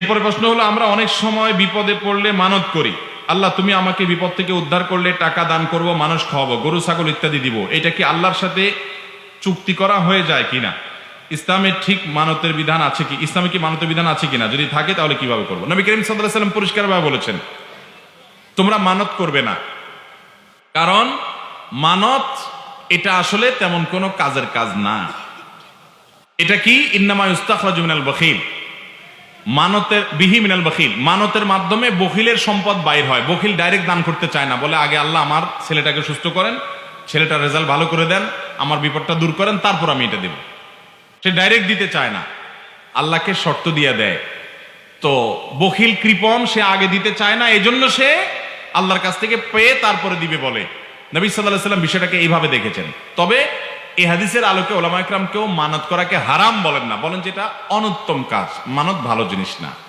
এরপরে প্রশ্ন হলো, আমরা অনেক সময় বিপদে পড়লে মানত করি, আল্লাহ তুমি আমাকে বিপদ থেকে উদ্ধার করলে টাকা দান করব, মানুষ খাওয়াবো, গরু ছাগল ইত্যাদি দিব, এটা কি আল্লাহর সাথে চুক্তি করা হয়ে যায় কিনা? ইসলামের ঠিক মানতের বিধান আছে কি? ইসলামে কি মানতের বিধান আছে কিনা? যদি থাকে তাহলে কিভাবে করবো? নবী করিম সাল্লাল্লাহু আলাইহি ওয়াসাল্লাম পরিষ্কারভাবে বলেছেন, তোমরা মানত করবে না, কারণ মানত এটা আসলে তেমন কোনো কাজের কাজ না। এটা কি? ইন্নামা ইস্তাখরাজু মিনাল বখিল, মানতের বিহি মিনাল বখিল, মানতের মাধ্যমে বখিলের সম্পদ বাইর হয়। বখিল ডাইরেক্ট দান করতে চায় না, বলে আগে আল্লাহ আমার ছেলেটাকে সুস্থ করেন, ছেলেটার রেজাল্ট ভালো করে দেন, আমার বিপদটা দূর করেন, তারপর আমি এটা দেব। সে ডাইরেক্ট দিতে চায় না, আল্লাহকে শর্ত দিয়ে দেয়। তো বখিল কৃপণ, সে আগে দিতে চায় না, এজন্য সে আল্লাহর কাছ থেকে পেয়ে তারপরে দিবে বলে। নবী সাল্লাল্লাহু আলাইহি ওয়াসাল্লাম বিষয়টাকে এইভাবে দেখেছেন। তবে এই হাদিসের আলোকে ওলামা ইকরাম কেউ মানত করাকে হারাম বলেন না, বলেন যেটা অনুত্তম কাজ, মানত ভালো জিনিস না।